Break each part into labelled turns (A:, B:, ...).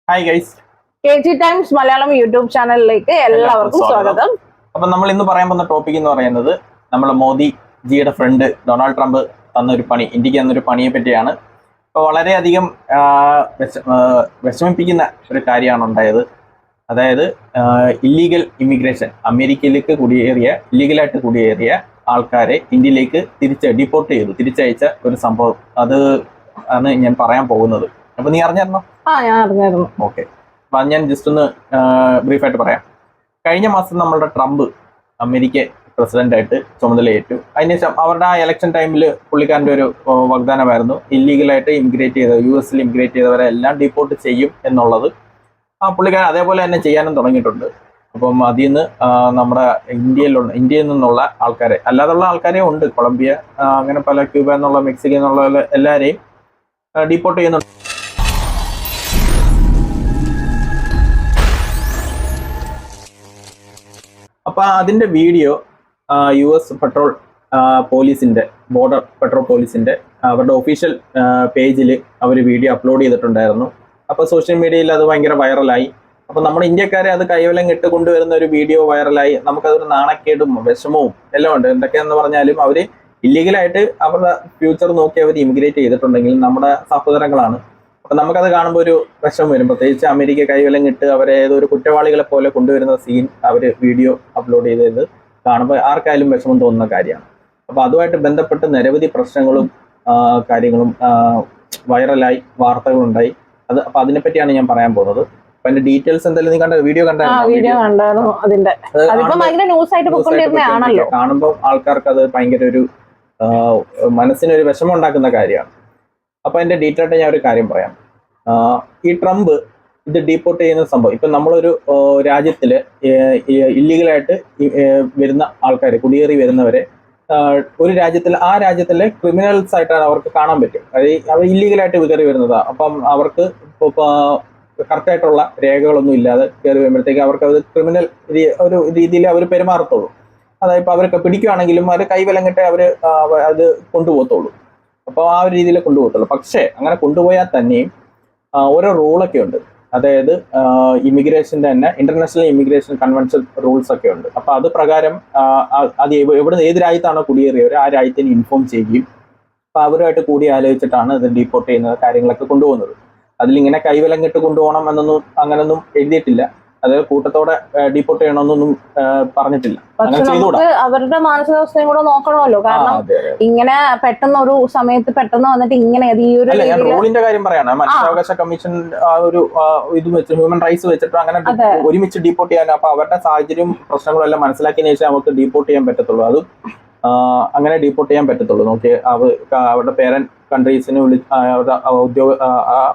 A: Hi guys,
B: KG times Malayalam YouTube ചാനലിലേക്ക് എല്ലാവർക്കും സ്വാഗതം.
A: അപ്പം നമ്മൾ ഇന്ന് പറയാൻ പോകുന്ന ടോപ്പിക് എന്ന് പറയുന്നത് നമ്മുടെ മോദി ജിയുടെ ഫ്രണ്ട് ഡൊണാൾഡ് ട്രംപ് ഇന്ത്യക്ക് തന്നൊരു പണിയെ പറ്റിയാണ്. അപ്പോൾ വളരെയധികം വിഷമിപ്പിക്കുന്ന ഒരു കാര്യമാണ് ഉണ്ടായത്. അതായത് ഇല്ലീഗൽ ഇമിഗ്രേഷൻ, അമേരിക്കയിലേക്ക് ഇല്ലീഗലായിട്ട് കുടിയേറിയ ആൾക്കാരെ ഇന്ത്യയിലേക്ക് തിരിച്ചയച്ച ഒരു സംഭവം. അത് ആണ് ഞാൻ പറയാൻ പോകുന്നത്. അപ്പൊ നീ അറിഞ്ഞായിരുന്നോ?
B: ഞാൻ അറിഞ്ഞായിരുന്നു.
A: ഓക്കെ, അപ്പൊ ഞാൻ ജസ്റ്റ് ഒന്ന് ബ്രീഫായിട്ട് പറയാം. കഴിഞ്ഞ മാസം നമ്മളുടെ ട്രംപ് അമേരിക്ക പ്രസിഡന്റായിട്ട് ചുമതലയേറ്റു. അതിനുശേഷം അവരുടെ ആ ഇലക്ഷൻ ടൈമിൽ പുള്ളിക്കാരൻ്റെ ഒരു വാഗ്ദാനമായിരുന്നു, ഇല്ലീഗലായിട്ട് US ഇമിഗ്രേറ്റ് ചെയ്തവരെ എല്ലാം ഡിപ്പോർട്ട് ചെയ്യും എന്നുള്ളത്. പുള്ളിക്കാരൻ അതേപോലെ തന്നെ ചെയ്യാനും തുടങ്ങിയിട്ടുണ്ട്. അപ്പം അതിൽ നിന്ന് നമ്മുടെ ഇന്ത്യയിൽ നിന്നുള്ള ആൾക്കാരെ, അല്ലാതുള്ള ആൾക്കാരെ ഉണ്ട്, കൊളംബിയ, അങ്ങനെ പല ക്യൂബ എന്നുള്ള, മെക്സിക്കോ എന്നുള്ള എല്ലാവരെയും ഡിപ്പോർട്ട് ചെയ്യുന്നുണ്ട്. അപ്പൊ അതിന്റെ വീഡിയോ US പെട്രോൾ പോലീസിന്റെ, ബോർഡർ പെട്രോൾ പോലീസിന്റെ അവരുടെ ഒഫീഷ്യൽ പേജിൽ അവർ വീഡിയോ അപ്ലോഡ് ചെയ്തിട്ടുണ്ടായിരുന്നു. അപ്പൊ സോഷ്യൽ മീഡിയയിൽ അത് ഭയങ്കര വൈറലായി. അപ്പൊ നമ്മുടെ ഇന്ത്യക്കാരെ അത് കൈവലം ഇട്ട് കൊണ്ടുവരുന്ന ഒരു വീഡിയോ വൈറലായി. നമുക്കതൊരു നാണക്കേടും വിഷമവും എല്ലാം ഉണ്ട്. എന്തൊക്കെയാന്ന് പറഞ്ഞാലും അവര് ഇല്ലീഗലായിട്ട് അവരുടെ ഫ്യൂച്ചർ നോക്കി അവർ ഇമിഗ്രേറ്റ് ചെയ്തിട്ടുണ്ടെങ്കിൽ നമ്മുടെ സഹോദരങ്ങളാണ്. അപ്പൊ നമുക്കത് കാണുമ്പോൾ ഒരു വിഷമം വരും. പ്രത്യേകിച്ച് അമേരിക്ക കൈവലങ്ങിട്ട് അവരെ ഏതൊരു കുറ്റവാളികളെ പോലെ കൊണ്ടുവരുന്ന സീൻ അവര് വീഡിയോ അപ്ലോഡ് ചെയ്തത് കാണുമ്പോൾ ആർക്കായാലും വിഷമം തോന്നുന്ന കാര്യമാണ്. അപ്പൊ അതുമായിട്ട് ബന്ധപ്പെട്ട് നിരവധി പ്രശ്നങ്ങളും കാര്യങ്ങളും വൈറലായി, വാർത്തകളുണ്ടായി. അപ്പൊ അതിനെപ്പറ്റിയാണ് ഞാൻ പറയാൻ പോകുന്നത്. അപ്പൊ അതിന്റെ ഡീറ്റെയിൽസ് എന്തായാലും നീ വീഡിയോ
B: കണ്ടായിരുന്നു.
A: കാണുമ്പോൾ ആൾക്കാർക്ക് അത് ഭയങ്കര ഒരു മനസ്സിനൊരു വിഷമം ഉണ്ടാക്കുന്ന കാര്യമാണ്. അപ്പൊ അതിന്റെ ഡീറ്റെയിൽ ആയിട്ട് ഞാൻ ഒരു കാര്യം പറയാം. ഈ ട്രംപ് ഇത് ഡീപ്പോർട്ട് ചെയ്യുന്ന സംഭവം, ഇപ്പൊ നമ്മളൊരു രാജ്യത്തില് ഇല്ലീഗലായിട്ട് വരുന്ന ആൾക്കാർ, കുടിയേറി വരുന്നവരെ ഒരു ആ രാജ്യത്തിലെ ക്രിമിനൽസ് ആയിട്ടാണ് അവർക്ക് കാണാൻ പറ്റും. അവർ ഇല്ലീഗലായിട്ട് കയറി വരുന്നതാണ്. അപ്പം അവർക്ക് കറക്റ്റായിട്ടുള്ള രേഖകളൊന്നും ഇല്ലാതെ കയറി വരുമ്പോഴത്തേക്ക് അവർക്ക് അത് ക്രിമിനൽ ഒരു രീതിയിൽ അവർ പെരുമാറത്തുള്ളൂ. അതായത് ഇപ്പൊ അവരൊക്കെ പിടിക്കുകയാണെങ്കിലും അവർ കൈവലങ്ങിട്ട് അവര് അത് കൊണ്ടുപോകത്തുള്ളൂ. അപ്പോൾ ആ ഒരു രീതിയിൽ കൊണ്ടുപോകത്തുള്ളൂ. പക്ഷേ അങ്ങനെ കൊണ്ടുപോയാൽ തന്നെയും ഓരോ റൂളൊക്കെ ഉണ്ട്. അതായത് ഇമിഗ്രേഷൻ്റെ തന്നെ ഇന്റർനാഷണൽ ഇമിഗ്രേഷൻ കൺവെൻഷൻ റൂൾസ് ഒക്കെ ഉണ്ട്. അപ്പൊ അത് പ്രകാരം അത് ഏത് രാജ്യത്താണോ കുടിയേറിയവർ ആ രാജ്യത്തിന് ഇൻഫോം ചെയ്യുകയും അപ്പൊ അവരുമായിട്ട് കൂടി ആലോചിച്ചിട്ടാണ് ഇത് ഡീപ്പോർട്ട് ചെയ്യുന്ന കാര്യങ്ങളൊക്കെ കൊണ്ടുപോകുന്നത്. അതിലിങ്ങനെ കൈവലങ്ങിട്ട് കൊണ്ടുപോകണം എന്നൊന്നും അങ്ങനൊന്നും എഴുതിയിട്ടില്ല. അതായത് കൂട്ടത്തോടെ ഡീപ്പോർട്ട് ചെയ്യണമെന്നൊന്നും പറഞ്ഞിട്ടില്ല.
B: അവരുടെ മാനസികാവസ്ഥയും കൂടെ നോക്കണമല്ലോ. കാരണം ഇങ്ങനെ പെട്ടെന്ന് ഒരു സമയത്ത് പെട്ടെന്ന് വന്നിട്ട് ഇങ്ങനെ
A: റൂളിന്റെ കാര്യം പറയാണ്. മനുഷ്യാവകാശ കമ്മീഷൻ ഒരു ഇത് വെച്ച്, ഹ്യൂമൻ റൈറ്റ്സ് വെച്ചിട്ട് അങ്ങനെ ഒരുമിച്ച് ഡീപ്പോർട്ട് ചെയ്യാൻ, അപ്പൊ അവരുടെ സാഹചര്യം പ്രശ്നങ്ങളും എല്ലാം മനസ്സിലാക്കിയതിനു ശേഷം നമുക്ക് ഡീപ്പോർട്ട് ചെയ്യാൻ പറ്റത്തുള്ളൂ. അതും അങ്ങനെ ഡീപ്പോർട്ട് ചെയ്യാൻ പറ്റത്തുള്ളൂ. നോക്കി അവരുടെ പേരന്റ് കൺട്രീസിനെ അവരുടെ ഉദ്യോഗ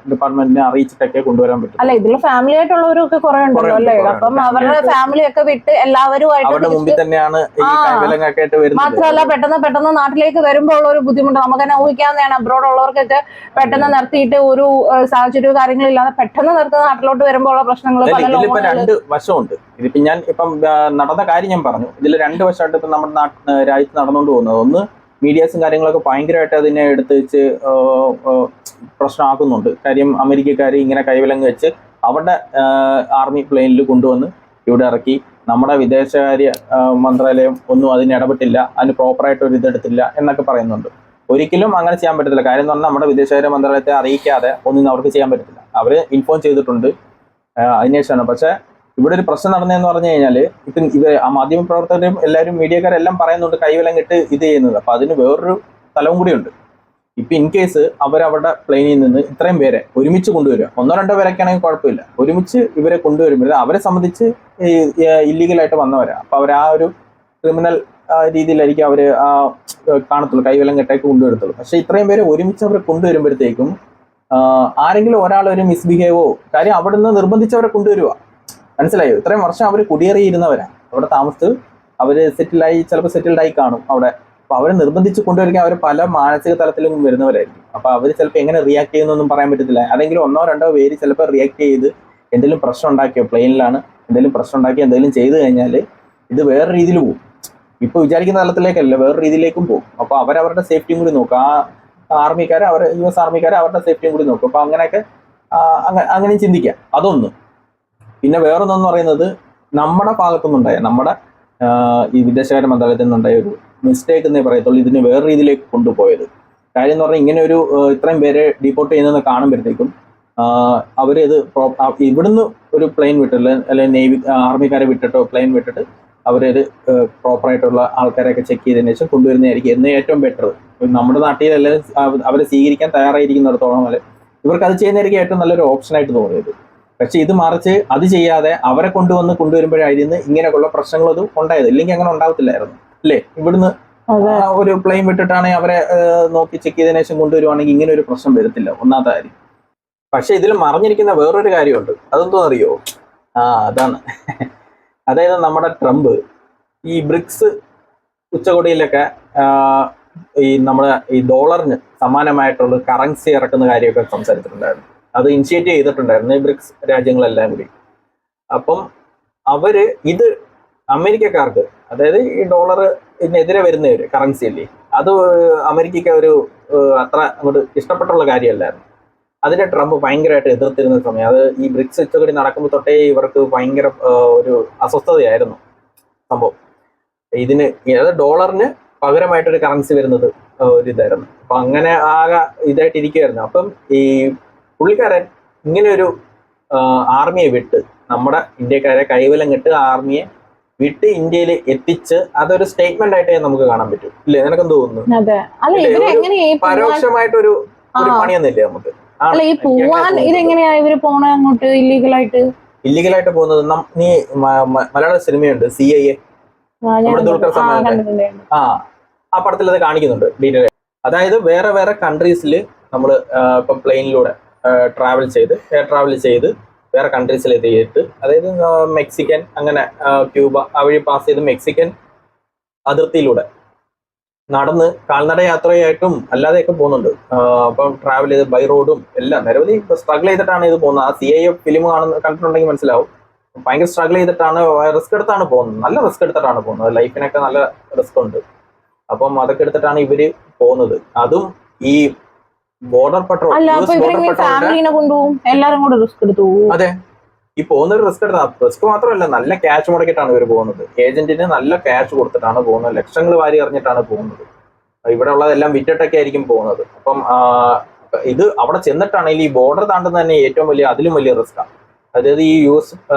A: ഡിപ്പാർട്ട്മെന്റിനെ അറിയിച്ചിട്ടൊക്കെ കൊണ്ടുവരാൻ പറ്റും.
B: അല്ല, ഇതിൽ ഫാമിലി ആയിട്ടുള്ളവരൊക്കെ കുറെ ഉണ്ടല്ലോ അല്ലേ? അപ്പം അവരുടെ ഫാമിലി ഒക്കെ വിട്ട് എല്ലാവരുമായിട്ട്
A: അവരുടെ മുമ്പിൽ തന്നെയാണ് ഈ കൈവലങ്ങൊക്കെ ആയിട്ട് വരുന്നത്.
B: മാത്രമല്ല പെട്ടെന്ന് നാട്ടിലേക്ക് വരുമ്പോൾ ഒരു ബുദ്ധിമുട്ട് നമുക്ക് തന്നെ ഊഹിക്കാവുന്നതാണ്. അബ്രോഡ് ഉള്ളവർക്കൊക്കെ പെട്ടെന്ന് നിർത്തിയിട്ട് ഒരു സാഹചര്യവും കാര്യങ്ങളില്ലാതെ പെട്ടെന്ന് നിർത്തുന്ന നാട്ടിലോട്ട് വരുമ്പോൾ ഉള്ള പ്രശ്നങ്ങൾ.
A: ഇതിലിപ്പോ രണ്ട് വശമുണ്ട്. ഇതിപ്പോ ഞാൻ ഇപ്പം നടന്ന കാര്യം ഞാൻ പറഞ്ഞു. ഇതിൽ രണ്ട് വശമായിട്ട് ഇപ്പൊ നമ്മുടെ രാജ്യത്ത് നടന്നുകൊണ്ട് പോകുന്നത്, ഒന്ന് മീഡിയാസും കാര്യങ്ങളൊക്കെ ഭയങ്കരമായിട്ട് അതിനെ എടുത്ത് വെച്ച് പ്രശ്നമാക്കുന്നുണ്ട്. കാര്യം അമേരിക്കക്കാർ ഇങ്ങനെ കൈവലങ്ങ് വെച്ച് അവരുടെ ആർമി പ്ലെയിനിൽ കൊണ്ടുവന്ന് ഇവിടെ ഇറക്കി. നമ്മുടെ വിദേശകാര്യ മന്ത്രാലയം ഒന്നും അതിന് ഇടപെട്ടില്ല, അതിന് പ്രോപ്പറായിട്ട് ഒരു ഇതെടുത്തില്ല എന്നൊക്കെ പറയുന്നുണ്ട്. ഒരിക്കലും അങ്ങനെ ചെയ്യാൻ പറ്റത്തില്ല. കാര്യം എന്ന് പറഞ്ഞാൽ നമ്മുടെ വിദേശകാര്യ മന്ത്രാലയത്തെ അറിയിക്കാതെ ഒന്നും അവർക്ക് ചെയ്യാൻ പറ്റത്തില്ല. അവർ ഇൻഫോം ചെയ്തിട്ടുണ്ട് അതിനുശേഷമാണ്. പക്ഷെ ഇവിടെ ഒരു പ്രശ്നം നടന്നതെന്ന് പറഞ്ഞു കഴിഞ്ഞാല്, ഇപ്പം മാധ്യമ പ്രവർത്തകരും എല്ലാവരും മീഡിയക്കാരെല്ലാം പറയുന്നുണ്ട് കൈവലങ്ങിട്ട് ഇത് ചെയ്യുന്നത്. അപ്പൊ അതിന് വേറൊരു തലവും കൂടിയുണ്ട്. ഇപ്പൊ ഇൻ കേസ് അവരവരുടെ പ്ലെയിനിൽ നിന്ന് ഇത്രയും പേരെ ഒരുമിച്ച് കൊണ്ടുവരിക, 1-2 പേരൊക്കെ ആണെങ്കിൽ കുഴപ്പമില്ല, ഒരുമിച്ച് ഇവരെ കൊണ്ടുവരുമ്പോൾ അവരെ സംബന്ധിച്ച് ഇല്ലീഗലായിട്ട് വന്നവരാണ്. അപ്പൊ അവർ ആ ഒരു ക്രിമിനൽ രീതിയിലായിരിക്കും അവര് കാണത്തുള്ളൂ, കൈവലങ്ങിട്ടേക്ക് കൊണ്ടുവരത്തുള്ളൂ. പക്ഷെ ഇത്രയും പേരെ ഒരുമിച്ച് അവർ കൊണ്ടുവരുമ്പോഴത്തേക്കും ആരെങ്കിലും ഒരാൾ ഒരു മിസ്ബിഹേവോ, കാര്യം അവിടുന്ന് നിർബന്ധിച്ചവരെ കൊണ്ടുവരിക. മനസ്സിലായോ? ഇത്രയും വർഷം അവർ കുടിയേറിയിരുന്നവരാണ്, അവിടെ താമസിച്ച് അവര് ചിലപ്പോൾ സെറ്റിൽഡ് ആയി കാണും അവിടെ. അപ്പൊ അവരെ നിർബന്ധിച്ച് കൊണ്ടുവരിക അവർ പല മാനസിക തലത്തിലും വരുന്നവരായിരിക്കും. അപ്പൊ അവർ ചിലപ്പോൾ എങ്ങനെ റിയാക്ട് ചെയ്യുന്നൊന്നും പറയാൻ പറ്റത്തില്ല. അതെങ്കിലും 1-2 പേര് ചിലപ്പോൾ റിയാക്ട് ചെയ്ത് എന്തെങ്കിലും പ്രശ്നം ഉണ്ടാക്കിയോ, പ്ലെയിനിലാണ് എന്തെങ്കിലും പ്രശ്നം ഉണ്ടാക്കി എന്തെങ്കിലും ചെയ്തു കഴിഞ്ഞാൽ ഇത് വേറെ രീതിയിൽ പോകും. ഇപ്പൊ വിചാരിക്കുന്ന തലത്തിലേക്കല്ല, വേറെ രീതിയിലേക്കും പോകും. അപ്പൊ അവരവരുടെ സേഫ്റ്റിയും കൂടി നോക്കും. ആ ആർമിക്കാരെ, US ആർമിക്കാരെ അവരുടെ സേഫ്റ്റിയും കൂടി നോക്കും. അപ്പൊ അങ്ങനെയൊക്കെ അങ്ങനെ ചിന്തിക്കാം. അതൊന്ന്. പിന്നെ വേറൊന്നെന്ന് പറയുന്നത് നമ്മുടെ ഭാഗത്തുനിന്നുണ്ടായ നമ്മുടെ ഈ വിദേശകാര്യ മന്ത്രാലയത്തിൽ നിന്നുണ്ടായ ഒരു മിസ്റ്റേക്ക് എന്നേ പറയത്തുള്ളൂ ഇതിന് വേറെ രീതിയിലേക്ക് കൊണ്ടുപോയത്. കാര്യം എന്ന് പറഞ്ഞാൽ ഇങ്ങനെ ഒരു ഇത്രയും പേരെ ഡീപ്പോർട്ട് ചെയ്യുന്നതെന്ന് കാണുമ്പോഴത്തേക്കും അവരിത് ഇവിടുന്ന് ഒരു പ്ലെയിൻ വിട്ടില്ല, അല്ലെങ്കിൽ നേവി ആർമിക്കാരെ വിട്ടിട്ടോ പ്ലെയിൻ വിട്ടിട്ട് അവരത് പ്രോപ്പറായിട്ടുള്ള ആൾക്കാരെയൊക്കെ ചെക്ക് ചെയ്തതിനു ശേഷം കൊണ്ടുവരുന്നതായിരിക്കും എന്ന് ഏറ്റവും ബെറ്റർ. നമ്മുടെ നാട്ടിൽ അവരെ സ്വീകരിക്കാൻ തയ്യാറായിരിക്കുന്നിടത്തോളം അല്ലെ ഇവർക്ക് അത് ചെയ്യുന്നതായിരിക്കും ഏറ്റവും നല്ലൊരു ഓപ്ഷനായിട്ട് തോന്നിയത്. പക്ഷെ ഇത് മറിച്ച് അത് ചെയ്യാതെ അവരെ കൊണ്ടുവരുമ്പോഴായിരുന്നു ഇങ്ങനെയൊക്കെയുള്ള പ്രശ്നങ്ങളത് ഉണ്ടായത്. ഇല്ലെങ്കിൽ അങ്ങനെ ഉണ്ടാവത്തില്ലായിരുന്നു അല്ലേ? ഇവിടുന്ന് ഒരു പ്ലെയിൻ വിട്ടിട്ടാണെങ്കിൽ അവരെ നോക്കി ചെക്ക് ചെയ്തതിനു ശേഷം കൊണ്ടുവരുവാണെങ്കിൽ ഇങ്ങനെ ഒരു പ്രശ്നം വരത്തില്ല, ഒന്നാമത്തെ കാര്യം. പക്ഷെ ഇതിൽ മറിഞ്ഞിരിക്കുന്ന വേറൊരു കാര്യമുണ്ട്. അതെന്തോ അറിയോ? അതാണ് അതായത് നമ്മുടെ ട്രംപ് ഈ ബ്രിക്സ് ഉച്ചകോടിയിലൊക്കെ ഈ നമ്മുടെ ഈ ഡോളറിന് സമാനമായിട്ടുള്ള കറൻസി ഇറക്കുന്ന കാര്യമൊക്കെ സംസാരിച്ചിട്ടുണ്ടായിരുന്നു. അത് ഇനിഷ്യേറ്റ് ചെയ്തിട്ടുണ്ടായിരുന്നു ഈ ബ്രിക്സ് രാജ്യങ്ങളെല്ലാം കൂടി. അപ്പം അവര് ഇത് അമേരിക്കക്കാർക്ക്, അതായത് ഈ ഡോളർ ഇതിനെതിരെ വരുന്ന ഒരു കറൻസി അല്ലേ, അത് അമേരിക്കയ്ക്ക് ഒരു അത്ര അങ്ങോട്ട് ഇഷ്ടപ്പെട്ടുള്ള കാര്യമല്ലായിരുന്നു. അതിനെ ട്രംപ് ഭയങ്കരമായിട്ട് എതിർത്തിരുന്ന സമയം, അത് ഈ ബ്രിക്സ് ഉച്ചകോടി നടക്കുമ്പോൾ തൊട്ടേ ഇവർക്ക് ഭയങ്കര ഒരു അസ്വസ്ഥതയായിരുന്നു സംഭവം. ഇതിന് അതായത് ഡോളറിന് പകരമായിട്ടൊരു കറൻസി വരുന്നത് ഒരു ഇതായിരുന്നു. അപ്പൊ അങ്ങനെ ആകെ ഇതായിട്ടിരിക്കുമായിരുന്നു. അപ്പം ഈ പുള്ളിക്കാരൻ ഇങ്ങനെ ഒരു ആർമിയെ വിട്ട്, നമ്മുടെ ഇന്ത്യക്കാരെ കൈവലം കെട്ട് ആർമിയെ വിട്ട് ഇന്ത്യയിൽ എത്തിച്ച് അതൊരു സ്റ്റേറ്റ്മെന്റ് ആയിട്ടേ നമുക്ക് കാണാൻ പറ്റും. ഇല്ലേ? നിനക്കെന്ത് തോന്നുന്നു? പരോക്ഷമായിട്ടൊരു പണിയൊന്നുമില്ലേ നമുക്ക്? ഇല്ലീഗലായിട്ട് പോകുന്നത് നീ മലയാള സിനിമയുണ്ട് CIA, നമ്മുടെ ദുൽഖർ സൽമാന്റെ ആ പടത്തിൽ അത് കാണിക്കുന്നുണ്ട് ഡീറ്റെയിൽ. അതായത് വേറെ വേറെ കൺട്രീസിൽ നമ്മൾ ഇപ്പം പ്ലെയിനിലൂടെ എയർ ട്രാവൽ ചെയ്ത് വേറെ കൺട്രീസിൽ എത്തിയിട്ട്, അതായത് മെക്സിക്കൻ, അങ്ങനെ ക്യൂബ ആ വഴി പാസ് ചെയ്ത് മെക്സിക്കൻ അതിർത്തിയിലൂടെ നടന്ന് കാൽനട യാത്രയായിട്ടും അല്ലാതെയൊക്കെ പോകുന്നുണ്ട്. അപ്പം ട്രാവൽ ചെയ്ത് ബൈ റോഡും എല്ലാം നിരവധി സ്ട്രഗിൾ ചെയ്തിട്ടാണ് ഇത് പോകുന്നത്. ആ CIA ഫിലിം കണ്ടിട്ടുണ്ടെങ്കിൽ മനസ്സിലാവും. ഭയങ്കര സ്ട്രഗിൾ ചെയ്തിട്ടാണ്, റിസ്ക് എടുത്താണ് പോകുന്നത്, നല്ല റിസ്ക് എടുത്തിട്ടാണ് പോകുന്നത്. ലൈഫിനൊക്കെ നല്ല റിസ്ക് ഉണ്ട്. അപ്പം അതൊക്കെ എടുത്തിട്ടാണ് ഇവര് പോകുന്നത്. അതും ഈ ബോർഡർ പെട്രോൾ, അതെ, ഈ പോകുന്നൊരു റിസ്ക് എടുത്താ. റിസ്ക് മാത്രമല്ല, നല്ല ക്യാഷ് മുടക്കിയിട്ടാണ് ഇവർ പോകുന്നത്. ഏജന്റിന് നല്ല ക്യാഷ് കൊടുത്തിട്ടാണ് പോകുന്നത്, ലക്ഷങ്ങൾ വാരി എറിഞ്ഞിട്ടാണ് പോകുന്നത്. ഇവിടെ ഉള്ളതെല്ലാം വിറ്റിട്ടൊക്കെ ആയിരിക്കും പോകുന്നത്. അപ്പം ഇത് അവിടെ ചെന്നിട്ടാണെങ്കിൽ ഈ ബോർഡർ താണ്ടുന്നത് തന്നെ ഏറ്റവും വലിയ, അതിലും വലിയ റിസ്ക്കാണ്. അതായത് ഈ US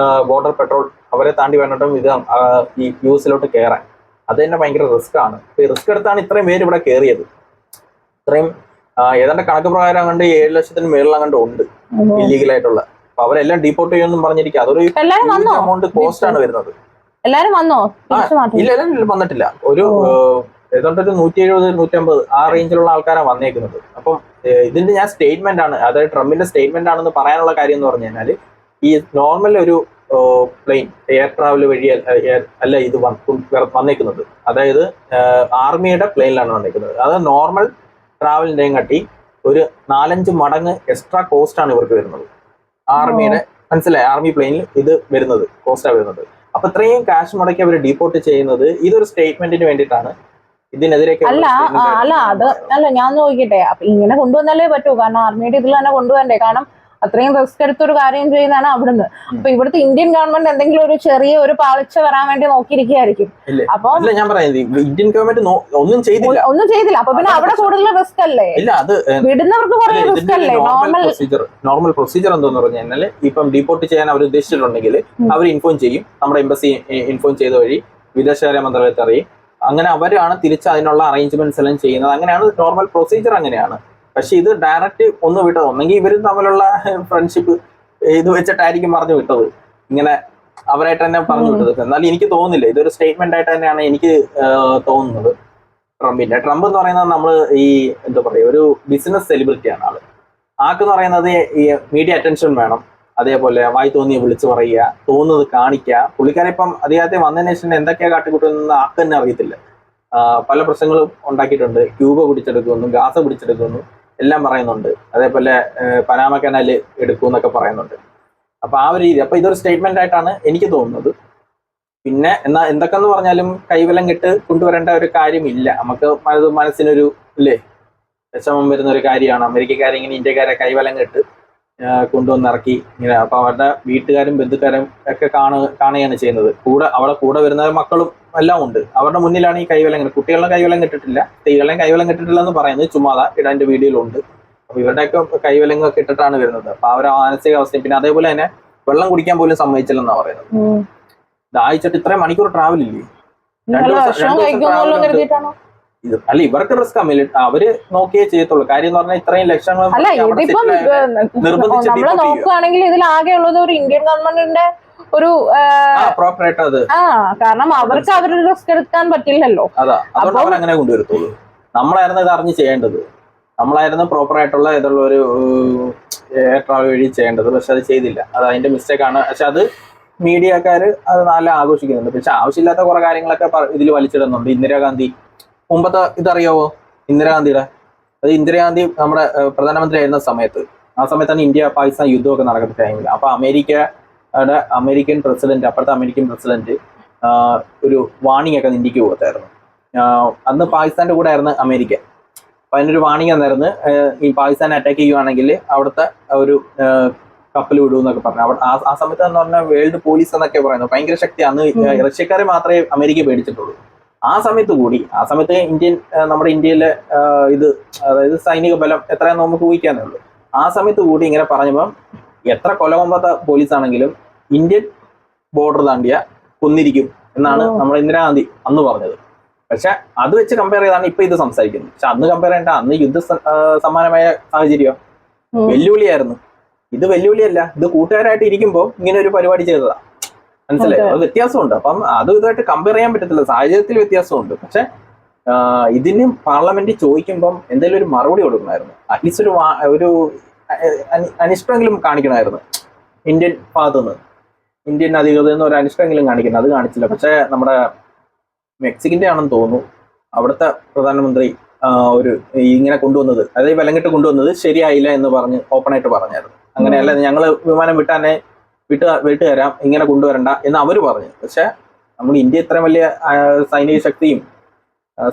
A: ബോർഡർ പെട്രോൾ അവരെ താണ്ടി വേണ്ടിട്ടും ഇത് ഈ US കയറാൻ, അത് തന്നെ ഭയങ്കര റിസ്ക് ആണ്. ഈ റിസ്ക് എടുത്താണ് ഇത്രയും പേര് ഇവിടെ കയറിയത്. ഇത്രയും ഏതാണ്ട് കണക്ക് പ്രകാരം കണ്ട് 7 ലക്ഷത്തിന് മേളിൽ അങ്ങോട്ട് ഉണ്ട് ഇല്ലീഗലായിട്ടുള്ള. അപ്പൊ അവരെല്ലാം ഡീപ്പോർട്ട് ചെയ്യുമെന്നും പറഞ്ഞിരിക്കുക. അതൊരു എമൗണ്ട് കോസ്റ്റ് ആണ് വരുന്നത്. ഇല്ല, എല്ലാവരും വന്നിട്ടില്ല. ഒരു ഏതാണ്ട് ഒരു 170, 150 ആ റേഞ്ചിലുള്ള ആൾക്കാരാണ് വന്നേക്കുന്നത്. അപ്പം ഇതിന്റെ ഞാൻ സ്റ്റേറ്റ്മെന്റ് ആണ്, അതായത് ട്രംപിന്റെ സ്റ്റേറ്റ്മെന്റ് ആണെന്ന് പറയാനുള്ള കാര്യം എന്ന് പറഞ്ഞു കഴിഞ്ഞാൽ, ഈ നോർമൽ ഒരു പ്ലെയിൻ എയർ ട്രാവൽ വഴി അല്ല ഇത് വന്നേക്കുന്നത്. അതായത് ആർമിയുടെ പ്ലെയിനിലാണ് വന്നേക്കുന്നത്. അത് നോർമൽ ട്രാവലിന്റെയും കാട്ടി ഒരു 4-5 മടങ്ങ് എക്സ്ട്രാ കോസ്റ്റ് ആണ് ഇവർക്ക് വരുന്നത്. ആർമിയുടെ, മനസ്സിലായി, ആർമി പ്ലെയിനിൽ ഇത് വരുന്നത് കോസ്റ്റാണ് വരുന്നത്. അപ്പൊ ഇത്രയും ക്യാഷ് മുടക്കി അവർ ഡീപ്പോർട്ട് ചെയ്യുന്നത് ഇതൊരു സ്റ്റേറ്റ്മെന്റിന് വേണ്ടിയിട്ടാണ്. ഇതിനെതിരെ
B: ഞാൻ നോക്കിട്ടെ, അപ്പൊ ഇങ്ങനെ കൊണ്ടുവന്നാലേ പറ്റൂ. കാരണം ആർമിയുടെ ഇതിൽ തന്നെ കൊണ്ടുവരണ്ടേ. കാരണം അത്രയും റിസ്ക് എടുത്തൊരു കാര്യം ചെയ്യുന്നതാണ് അവിടുന്ന്. അപ്പൊ ഇവിടുത്തെ ഇന്ത്യൻ ഗവൺമെന്റ് എന്തെങ്കിലും ഒരു ചെറിയ ഒരു പാളിച്ച വരാൻ വേണ്ടി നോക്കിയിരിക്കുകയായിരിക്കും. അപ്പൊ
A: ഞാൻ പറയുന്നത് ഇന്ത്യൻ ഗവൺമെന്റ് ഒന്നും
B: ചെയ്തില്ല. അപ്പൊ പിന്നെ അവിടെ കൂടുതൽ റിസ്ക് അല്ലേ? വിടുന്നവർക്ക് കുറെ റിസ്ക് അല്ലേ?
A: നോർമൽ പ്രൊസീജിയർ എന്താന്ന് പറഞ്ഞു കഴിഞ്ഞാൽ, ഇപ്പം ഡീപ്പോർട്ട് ചെയ്യാൻ അവർ ഉദ്ദേശിച്ചിട്ടുണ്ടെങ്കിൽ അവർ ഇൻഫോം ചെയ്യും. നമ്മുടെ എംബസി ഇൻഫോം ചെയ്ത വഴി വിദേശകാര്യ മന്ത്രാലയത്തെ അറിയും. അങ്ങനെ അവരാണ് തിരിച്ച് അതിനുള്ള അറേഞ്ച്മെന്റ്സ് എല്ലാം ചെയ്യുന്നത്. അങ്ങനെയാണ് നോർമൽ പ്രൊസീജിയർ, അങ്ങനെയാണ്. പക്ഷെ ഇത് ഡയറക്റ്റ് ഒന്ന് വിട്ടത്, ഒന്നെങ്കിൽ ഇവരും തമ്മിലുള്ള ഫ്രണ്ട്ഷിപ്പ് ഇത് വെച്ചിട്ടായിരിക്കും പറഞ്ഞു വിട്ടത്, ഇങ്ങനെ അവരായിട്ട് തന്നെ പറഞ്ഞു വിട്ടത്. എന്നാലും എനിക്ക് തോന്നുന്നില്ല, ഇതൊരു സ്റ്റേറ്റ്മെന്റ് ആയിട്ട് തന്നെയാണ് എനിക്ക് തോന്നുന്നത് ട്രംപിന്റെ. ട്രംപ് എന്ന് പറയുന്നത് നമ്മൾ ഈ എന്താ പറയുക, ഒരു ബിസിനസ് സെലിബ്രിറ്റിയാണ് ആള്. ആക്കെന്ന് പറയുന്നത് ഈ മീഡിയ അറ്റൻഷൻ വേണം, അതേപോലെ വായി തോന്നിയ വിളിച്ചു പറയുക, തോന്നുന്നത് കാണിക്കുക. പുള്ളിക്കാരിപ്പം അധികാരത്തെ വന്നതിന് ശേഷം എന്തൊക്കെയാ കാട്ടിക്കൂട്ടുന്ന ആൾക്ക് തന്നെ അറിയത്തില്ല. പല പ്രശ്നങ്ങളും ഉണ്ടാക്കിയിട്ടുണ്ട്. ക്യൂബ പിടിച്ചെടുക്കുന്നു, ഗാസ പിടിച്ചെടുക്കുന്നു എല്ലാം പറയുന്നുണ്ട്. അതേപോലെ പനാമ കനാല് എടുക്കും എന്നൊക്കെ പറയുന്നുണ്ട്. അപ്പൊ ആ ഒരു രീതി, അപ്പൊ ഇതൊരു സ്റ്റേറ്റ്മെന്റ് ആയിട്ടാണ് എനിക്ക് തോന്നുന്നത്. പിന്നെ എന്തൊക്കെന്ന് പറഞ്ഞാലും കൈവലം കെട്ട് കൊണ്ടുവരേണ്ട ഒരു കാര്യമില്ല. നമുക്ക് മനസ്സിനൊരു വിഷമം വരുന്ന ഒരു കാര്യമാണ് അമേരിക്കക്കാരെ ഇങ്ങനെ ഇന്ത്യക്കാരെ കൈവലം കെട്ട് കൊണ്ടുവന്ന് ഇറക്കി ഇങ്ങനെ. അപ്പൊ അവരുടെ വീട്ടുകാരും ബന്ധുക്കാരും ഒക്കെ കാണുകയാണ് ചെയ്യുന്നത്. അവിടെ കൂടെ വരുന്ന മക്കളും എല്ലാം ഉണ്ട്. അവരുടെ മുന്നിലാണ് ഈ കൈവലം. കുട്ടികളുടെ കൈവലം കിട്ടിട്ടില്ല, സ്ത്രീകളുടെയും കൈവലം കിട്ടിട്ടില്ല എന്ന് പറയുന്നത് ചുമ്മാതാ, ഇടാൻ്റെ വീഡിയോയിലുണ്ട്. അപ്പൊ ഇവരുടെയൊക്കെ കൈവലങ്ങൊക്കെ ഇട്ടിട്ടാണ് വരുന്നത്. അപ്പൊ അവരുടെ മാനസികാവസ്ഥയും പിന്നെ അതേപോലെ തന്നെ വെള്ളം കുടിക്കാൻ പോലും സമ്മതിച്ചില്ലെന്നാണ് പറയുന്നത്. ദാഹിച്ചിട്ട് ഇത്രയും മണിക്കൂർ ട്രാവൽ ഇല്ലേ, ഇത് അല്ല ഇവർക്ക് റിസ്ക് അവര് നോക്കിയേ ചെയ്യത്തുള്ളൂ. കാര്യം എന്ന് പറഞ്ഞാൽ ഇത്രയും ലക്ഷങ്ങൾ
B: നമ്മള് നോക്കുകയാണെങ്കിൽ ഇതിലാകെ ഉള്ളത് ഒരു ഇന്ത്യൻ ഗവൺമെന്റിന്റെ ഒരു
A: പ്രോപ്പറായിട്ട് അത്
B: കാരണം അവർക്ക് അവരുടെ റിസ്ക് എടുക്കാൻ പറ്റില്ലല്ലോ.
A: അതാ അതുകൊണ്ട് അവർ അങ്ങനെ കൊണ്ടുവരത്തുള്ളൂ. നമ്മളായിരുന്നു ഇത് അറിഞ്ഞ് ചെയ്യേണ്ടത്. നമ്മളായിരുന്നു പ്രോപ്പറായിട്ടുള്ള ഇതുള്ള ഒരു എയർ ട്രാവൽ വഴി ചെയ്യേണ്ടത്. പക്ഷെ അത് ചെയ്തില്ല. അത് അതിന്റെ മിസ്റ്റേക്കാണ്. പക്ഷെ അത് മീഡിയക്കാര് അത് നല്ല ആഘോഷിക്കുന്നുണ്ട്. പക്ഷെ ആവശ്യമില്ലാത്ത കുറെ കാര്യങ്ങളൊക്കെ ഇതിൽ വലിച്ചിടുന്നുണ്ട്. ഇന്ദിരാഗാന്ധി മുമ്പത്തെ ഇതറിയാവോ ഇന്ദിരാഗാന്ധിയുടെ? അത് ഇന്ദിരാഗാന്ധി നമ്മുടെ പ്രധാനമന്ത്രി ആയിരുന്ന സമയത്ത്, ആ സമയത്താണ് ഇന്ത്യ പാകിസ്ഥാൻ യുദ്ധമൊക്കെ നടക്കുന്ന ടൈമിൽ. അപ്പൊ അമേരിക്കൻ പ്രസിഡന്റ്, അപ്പോഴത്തെ അമേരിക്കൻ പ്രസിഡന്റ് ഒരു വാണിംഗ് ഒക്കെ ഇന്ത്യക്ക് കൊടുത്തായിരുന്നു. അന്ന് പാകിസ്ഥാന്റെ കൂടെ ആയിരുന്നു അമേരിക്ക. അപ്പൊ അതിനൊരു വാണിംഗ് എന്നായിരുന്നു, ഈ പാകിസ്ഥാനെ അറ്റാക്ക് ചെയ്യുവാണെങ്കിൽ അവിടുത്തെ ഒരു കപ്പൽ വിടൂ എന്നൊക്കെ പറഞ്ഞു. ആ സമയത്ത് എന്ന് പറഞ്ഞാൽ വേൾഡ് പോലീസ് എന്നൊക്കെ പറയുന്നത് ഭയങ്കര ശക്തി. അന്ന് റഷ്യക്കാരെ മാത്രമേ അമേരിക്ക പേടിച്ചിട്ടുള്ളൂ. ആ സമയത്ത് നമ്മുടെ ഇന്ത്യയിലെ അതായത് സൈനിക ബലം എത്രയാണെന്ന് നമുക്ക് ഊഹിക്കാനേ ഉള്ളൂ. ആ സമയത്ത് കൂടി ഇങ്ങനെ പറഞ്ഞപ്പം എത്ര കൊലകൊമ്പാത്ത പോലീസ് ആണെങ്കിലും ഇന്ത്യൻ ബോർഡർ താണ്ടിയ കൊന്നിരിക്കും എന്നാണ് നമ്മുടെ ഇന്ദിരാഗാന്ധി അന്ന് പറഞ്ഞത്. പക്ഷെ അത് വെച്ച് കമ്പയർ ചെയ്താണ് ഇപ്പൊ ഇത് സംസാരിക്കുന്നത്. പക്ഷെ അന്ന് കമ്പയർ ചെയ്യേണ്ട, അന്ന് യുദ്ധ സമാനമായ സാഹചര്യം വെല്ലുവിളിയായിരുന്നു. ഇത് വെല്ലുവിളിയല്ല, ഇത് കൂട്ടുകാരായിട്ട് ഇരിക്കുമ്പോൾ ഇങ്ങനെ ഒരു പരിപാടി ചെയ്തതാ. മനസ്സിലായോ? അത് വ്യത്യാസമുണ്ട്. അപ്പം അതും ഇതുമായിട്ട് കമ്പയർ ചെയ്യാൻ പറ്റത്തില്ല. സാഹചര്യത്തിൽ വ്യത്യാസമുണ്ട്. പക്ഷെ ഇതിന് പാർലമെന്റിൽ ചോദിക്കുമ്പം എന്തെങ്കിലും ഒരു മറുപടി കൊടുക്കണമായിരുന്നു. അറ്റ്ലീസ്റ്റ് ഒരു അനിഷ്ടമെങ്കിലും കാണിക്കണമായിരുന്നു ഇന്ത്യൻ ഭാഗത്തുനിന്ന്. ഇന്ത്യൻ അധികൃതരിൽ നിന്ന് ഒരു അനിഷ്ടമെങ്കിലും കാണിക്കണം. അത് കാണിച്ചില്ല. പക്ഷെ നമ്മുടെ മെക്സിക്കിന്റെ ആണെന്ന് തോന്നുന്നു, അവിടുത്തെ പ്രധാനമന്ത്രി ഇങ്ങനെ കൊണ്ടുവന്നത്, അതായത് വിലങ്ങിട്ട് കൊണ്ടുവന്നത് ശരിയായില്ല എന്ന് പറഞ്ഞ് ഓപ്പണായിട്ട് പറഞ്ഞായിരുന്നു. അങ്ങനെയല്ല, ഞങ്ങൾ വിമാനം വിട്ടു തരാം, ഇങ്ങനെ കൊണ്ടുവരണ്ട എന്ന് അവർ പറഞ്ഞു. പക്ഷെ നമ്മൾ ഇന്ത്യ ഇത്രയും വലിയ സൈനിക ശക്തിയും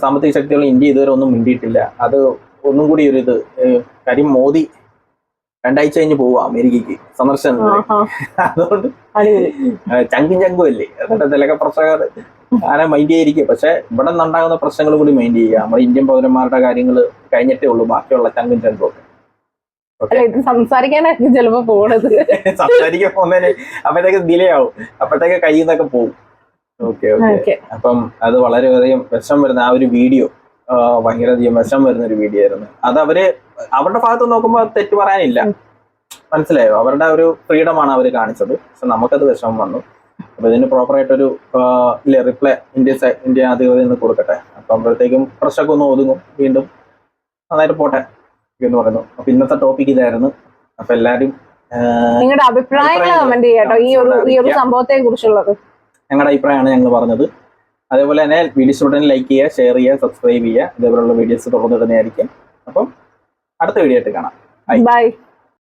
A: സാമ്പത്തിക ശക്തികളും ഇന്ത്യ ഇതുവരെ ഒന്നും മിണ്ടിയിട്ടില്ല. അത് ഒന്നും കൂടി ഒരു ഇത് കാര്യം, മോദി 2 ആഴ്ച കഴിഞ്ഞ് പോവുക അമേരിക്കക്ക് സന്ദർശനത്തിന്. അതുകൊണ്ട് ചങ്കും അല്ലേ, അതുകൊണ്ട് എന്തെങ്കിലുമൊക്കെ പ്രശ്നങ്ങൾ ആരെ മൈൻഡ് ചെയ്യാതിരിക്കും. പക്ഷെ ഇവിടെ നിന്നുണ്ടാകുന്ന പ്രശ്നങ്ങൾ കൂടി മൈൻഡ് ചെയ്യുക. നമ്മുടെ ഇന്ത്യൻ പൗരന്മാരുടെ കാര്യങ്ങൾ കഴിഞ്ഞിട്ടേ ഉള്ളൂ ബാക്കിയുള്ള ചങ്കും ഒക്കെ.
B: ഇത് സംസാരിക്കാനായിരിക്കും ചിലപ്പോ പോണത്.
A: സംസാരിക്കാൻ പോകുന്നതിന് അപ്പോഴത്തേക്ക് ഡിലേ ആവും, അപ്പോഴത്തേക്ക് കയ്യിൽ നിന്നൊക്കെ പോകും. ഓക്കെ. അപ്പം അത് വളരെയധികം വിഷം വരുന്ന ആ ഒരു വീഡിയോ ഭയങ്കരധികം വിഷം വരുന്ന ഒരു വീഡിയോ ആയിരുന്നു. അത് അവരുടെ ഭാഗത്ത് നോക്കുമ്പോൾ തെറ്റ് പറയാനില്ല. മനസ്സിലായോ? അവരുടെ ഒരു ഫ്രീഡമാണ് അവർ കാണിച്ചത്. പക്ഷെ നമുക്കത് വിഷമം വന്നു. അപ്പൊ ഇതിന് പ്രോപ്പറായിട്ടൊരു റിപ്ലൈ ഇന്ത്യ അധികൃതരിൽ നിന്ന് കൊടുക്കട്ടെ. അപ്പം അപ്പോഴത്തേക്കും പ്രശ്നമൊക്കെ ഒന്ന് ഒതുങ്ങും. വീണ്ടും നന്നായിട്ട് പോട്ടെ എന്ന് പറയുന്നു. അപ്പൊ ഇന്നത്തെ ടോപ്പിക് ഇതായിരുന്നു. അപ്പൊ എല്ലാരും
B: നിങ്ങളുടെ അഭിപ്രായങ്ങൾ കമന്റ് ചെയ്യാട്ടോ ഈ ഒരു സംഭവത്തെ കുറിച്ചുള്ളത്.
A: ഞങ്ങളുടെ അഭിപ്രായമാണ് ഞങ്ങൾ പറഞ്ഞത്. അതേപോലെ തന്നെ വീഡിയോസ് ഉടനെ ലൈക്ക് ചെയ്യുക, ഷെയർ ചെയ്യുക, സബ്സ്ക്രൈബ് ചെയ്യുക. ഇതേപോലുള്ള വീഡിയോസ് തുറന്നിടുന്നതായിരിക്കും. അപ്പം അടുത്ത വീഡിയോ ആയിട്ട് കാണാം. ബൈ.